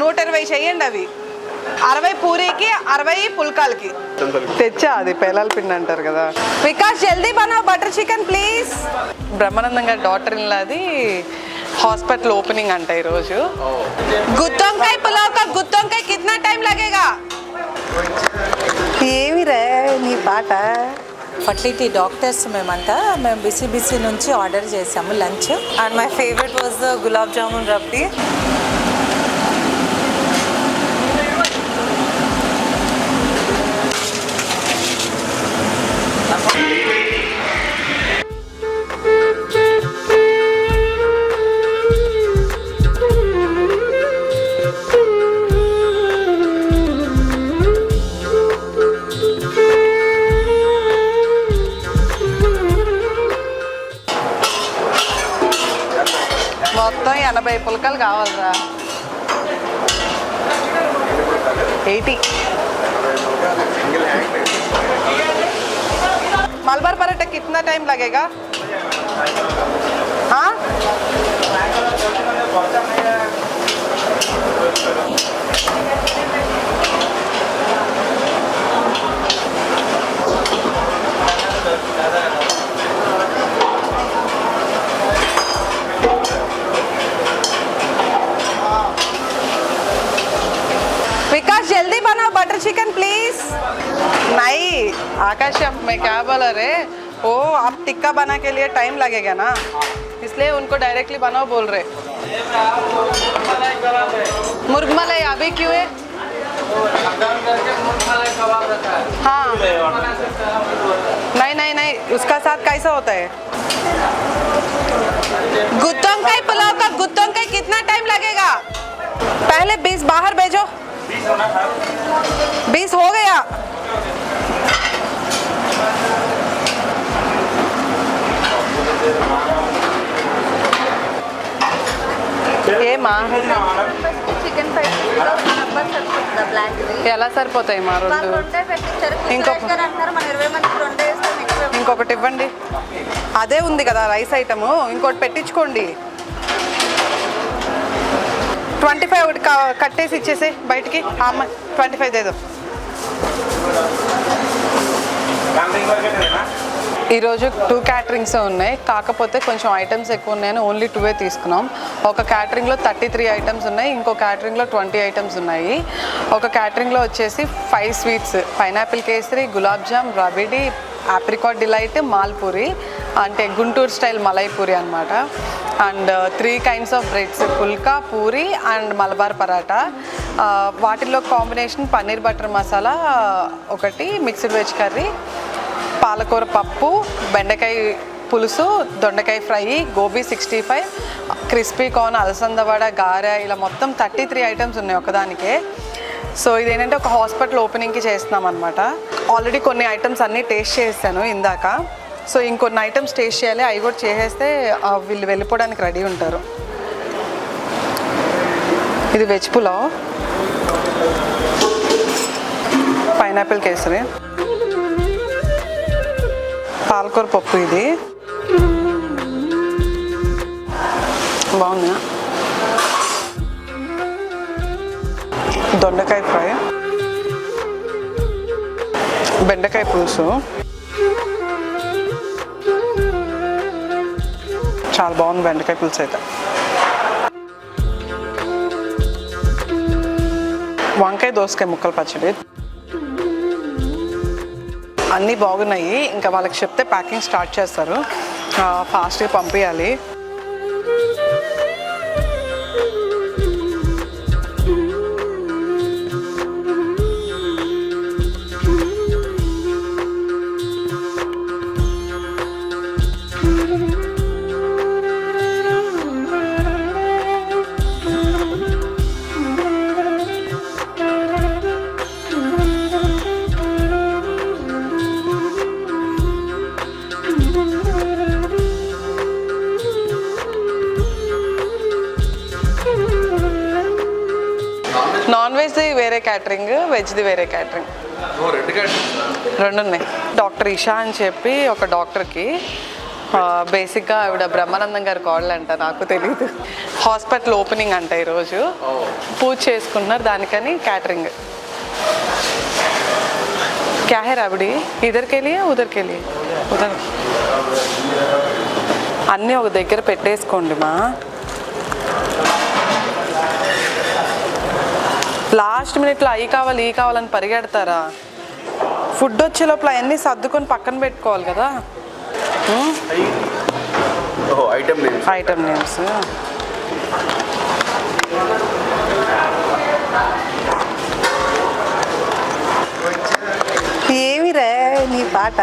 120 చేయండి అవి 60 పూరీకి 60 పుల్కాలకి తెచ్చా అది పేలాల పిండి అంటారు కదా. వికాస్ జల్దీ బనావ్ బటర్ చికెన్ ప్లీజ్. బ్రహ్మానందం గారి డాటర్ ఇన్ లాది హాస్పిటల్ ఓపెనింగ్ అంట ఈరోజు. గుత్తొంకాయ పులావ్ కా గుత్తొంకాయ కిतना టైం लगेगा? ఏమి రే నీ పాట. ఫర్టిలిటీ డాక్టర్స్ మేమంతా మేము బిసి నుంచి ఆర్డర్ చేసాము lunch. And my favourite was the gulab jamun rabdi. మొత్తం 80 పుల్కాలు కావాలరా. 80. మలబార్ పరాఠా కిतना टाइम लगेगा? हाँ विकास जल्दी बनाओ बटर चिकन प्लीज. नहीं आकाश मैं क्या बोला रे, वो आप टिक्का बना के लिए टाइम लगेगा ना, इसलिए उनको डायरेक्टली बनाओ बोल रहे. मुर्ग मलाई अभी क्यों है? हाँ नहीं उसका साथ कैसा होता है? गुत्तोंकाई पुलाव का गुत्तोंकाई कितना टाइम लगेगा? पहले 20 बाहर भेजो. 20 हो गया. ఏమా ఎలా సరిపోతాయి మా రెండు? ఇంకొకటి ఇవ్వండి. అదే ఉంది కదా రైస్ ఐటము, ఇంకోటి పెట్టించుకోండి. 25 ఒకటి కట్టేసి ఇచ్చేసి బయటికి. అమ్మ 25 దేదో. ఈరోజు 2 క్యాటరింగ్స్ ఉన్నాయి, కాకపోతే కొంచెం ఐటమ్స్ ఎక్కువ ఉన్నాయని ఓన్లీ 2 తీసుకున్నాం. ఒక క్యాటరింగ్లో 33 ఐటమ్స్ ఉన్నాయి, ఇంకో క్యాటరింగ్లో 20 ఐటమ్స్ ఉన్నాయి. ఒక క్యాటరింగ్లో వచ్చేసి 5 sweets, pineapple kesari, gulab jamun, rabri, apricot delight, malpuri అంటే గుంటూరు స్టైల్ మలై పూరి అనమాట. And 3 kinds of breads, phulka, puri and Malabar paratha. వాటిల్లో కాంబినేషన్ పన్నీర్ బటర్ మసాలా ఒకటి, మిక్స్డ్ వెజ్ కర్రీ, పాలకూర పప్పు, బెండకాయ పులుసు, దొండకాయ ఫ్రై, గోబీ 65, క్రిస్పీ కార్న్, అలసందవడ, గారె, ఇలా మొత్తం 33 ఐటమ్స్ ఉన్నాయి ఒకదానికే. సో ఇదేంటంటే ఒక హాస్పిటల్ ఓపెనింగ్కి చేస్తున్నాం అనమాట. ఆల్రెడీ కొన్ని ఐటమ్స్ అన్నీ టేస్ట్ చేశాను ఇందాక. సో ఇంకొన్ని ఐటమ్స్ టేస్ట్ చేయాలి, అవి కూడా చేసేస్తే వీళ్ళు వెళ్ళిపోవడానికి రెడీ ఉంటారు. ఇది వెజ్ పులావ్, పైనాపిల్ కేసరి, పాలకూర పప్పు, ఇది బాగుంది. దొండకాయ ఫ్రై, బెండకాయ పులుసు, చాలా బాగుంది బెండకాయ పులుసు అయితే. వంకాయ దోసకాయ ముక్కలు పచ్చడి, అన్నీ బాగున్నాయి. ఇంకా వాళ్ళకి చెప్తే ప్యాకింగ్ స్టార్ట్ చేస్తారు, ఫాస్ట్గా పంపించాలి. నాన్ వెజ్ది వేరే క్యాటరింగ్, వెజ్ది వేరే క్యాటరింగ్, రెండు ఉన్నాయి. డాక్టర్ ఇషా అని చెప్పి ఒక డాక్టర్కి బేసిక్గా ఆవిడ బ్రహ్మానందం గారి కాళ్ళు అంట, నాకు తెలియదు. హాస్పిటల్ ఓపెనింగ్ అంట ఈరోజు, పూజ చేసుకున్నారు దానికని క్యాటరింగ్. క్యా హై రాబడి, ఇద్దరికి వెళ్ళి ఉదరికి వెళ్ళి ఉదర్ అన్నీ ఒక దగ్గర పెట్టేసుకోండి మా. లాస్ట్ మినిట్లో అవి కావాలి ఈ కావాలని పరిగెడతారా? ఫుడ్ వచ్చే లోపల అవన్నీ సర్దుకొని పక్కన పెట్టుకోవాలి కదా. ఐటమ్ నేమ్స్ ఏమి రే నీ పాట.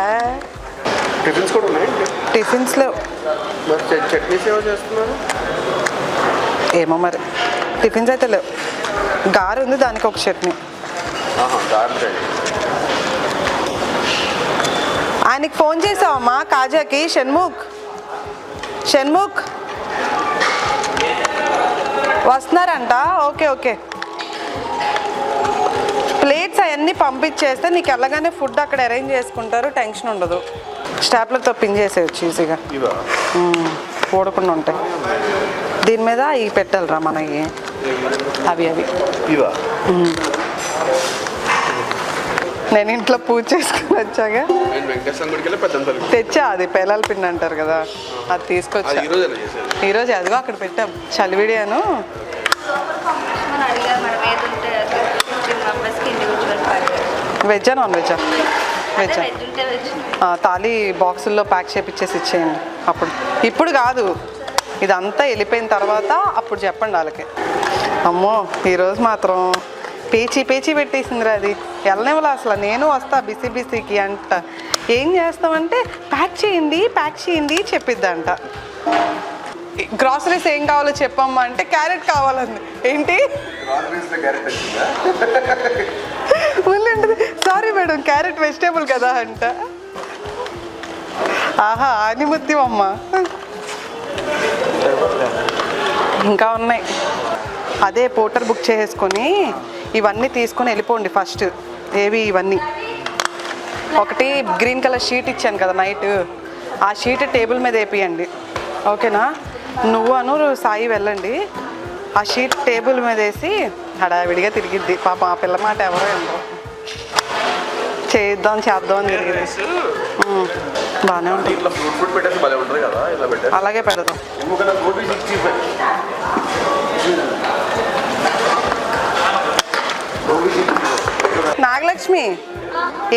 టిఫిన్స్ కూడా ఉన్నాయి. టిఫిన్స్లో చట్నీస్ ఏమో చేస్తున్నారు. ఏమో మరి, టిఫిన్స్ అయితే లేవు. గారె ఉంది, దానికి ఒక చట్నీ. ఆయనకి ఫోన్ చేసావమ్మా కాజాకి? షణ్ముఖ్ వస్తున్నారంట. ఓకే ఓకే, ప్లేట్స్ అవన్నీ పంపించేస్తే నీకు వెళ్ళగానే ఫుడ్ అక్కడ అరేంజ్ చేసుకుంటారు, టెన్షన్ ఉండదు. స్టాప్లతో పిన్ చేసేయచ్చు ఈజీగా, ఓడకుండా ఉంటాయి. దీని మీద ఇవి పెట్టాలిరా మనకి, అవి నేను ఇంట్లో పూజ చేసుకుని వచ్చాగా తెచ్చా, అది పేలాల పిండి అంటారు కదా, అది తీసుకొచ్చా ఈరోజు. అదిగో అక్కడ పెట్టాం చలివిడియాను. వెజ్జా నాన్ వెజ్జా? వెజ్జా. తాళి బాక్సుల్లో ప్యాక్ చేపిచ్చేసి ఇచ్చేయండి అప్పుడు. ఇప్పుడు కాదు, ఇదంతా వెళ్ళిపోయిన తర్వాత అప్పుడు చెప్పండి వాళ్ళకి. అమ్మో ఈరోజు మాత్రం పేచీ పెట్టేసిందిరా అది. వెళ్ళనివ్వలే అసలు. నేను వస్తా బిసికి అంట. ఏం చేస్తామంటే ప్యాక్ చేయండి చెప్పిద్దంట. గ్రాసరీస్ ఏం కావాలో చెప్పమ్మా అంటే క్యారెట్ కావాలండి. ఏంటి మళ్ళీ సారీ మేడం క్యారెట్ వెజిటేబుల్ కదా అంట. ఆహా ఆనిముత్యం. ఇంకా ఉన్నాయి. అదే పోర్టర్ బుక్ చేసుకొని ఇవన్నీ తీసుకొని వెళ్ళిపోండి ఫస్ట్. ఏవి ఇవన్నీ? ఒకటి గ్రీన్ కలర్ షీట్ ఇచ్చాను కదా నైట్, ఆ షీట్ టేబుల్ మీద వేపియండి. ఓకేనా? నువ్వు సాయి వెళ్ళండి, ఆ షీట్ టేబుల్ మీద వేసి హడావిడిగా తిరిగిద్ది. పాప ఆ పిల్ల మాట ఎవరో ఏంటో చేద్దాం అని తిరిగింది. బాగానే ఉంటుంది, అలాగే పెడదాం. నాగలక్ష్మి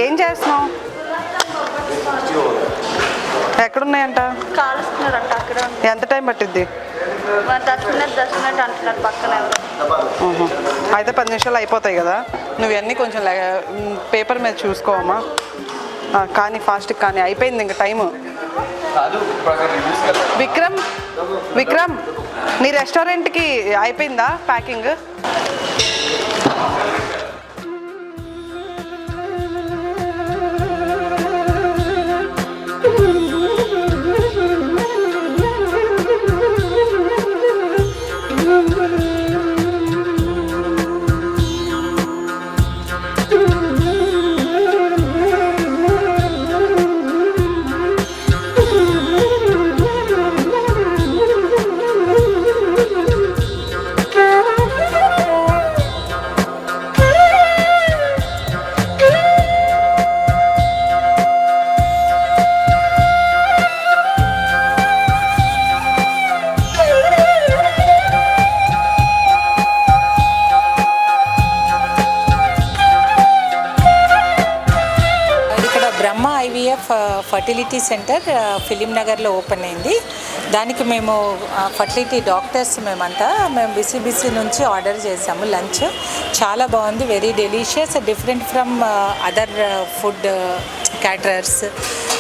ఏం చేస్తున్నావు? ఎక్కడున్నాయంట? కాలుస్తున్నారంట అక్కడ. ఎంత టైం పట్టిద్ది? 10 మినిట్ అంటున్నారు పక్కన. అయితే 10 నిమిషాలు అయిపోతాయి కదా. నువ్వు అన్నీ కొంచెం పేపర్ మీద చూసుకోవమ్మా. కానీ ఫాస్ట్ కానీ అయిపోయింది ఇంకా టైము. విక్రమ్ నీ రెస్టారెంట్కి అయిపోయిందా ప్యాకింగ్? ఫర్టిలిటీ సెంటర్ ఫిలిం నగర్లో ఓపెన్ అయింది. దానికి మేము ఫర్టిలిటీ డాక్టర్స్ మేము బిసిబిసి నుంచి ఆర్డర్ చేసాము లంచ్. చాలా బాగుంది, very delicious, different from other food caterers.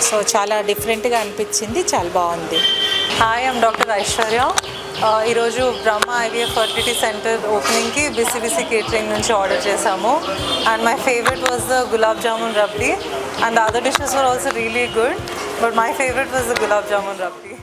So చాలా డిఫరెంట్గా అనిపించింది, చాలా బాగుంది. Hi, I'm doctor Aishwarya. ఈరోజు బ్రహ్మ IVF fertility centre ఓపెనింగ్కి Bisi Bisi catering నుంచి ఆర్డర్ చేసాము. And my favourite was the gulab jamun rabdi. And the other dishes were also really good, but my favorite was the gulab jamun rabdi.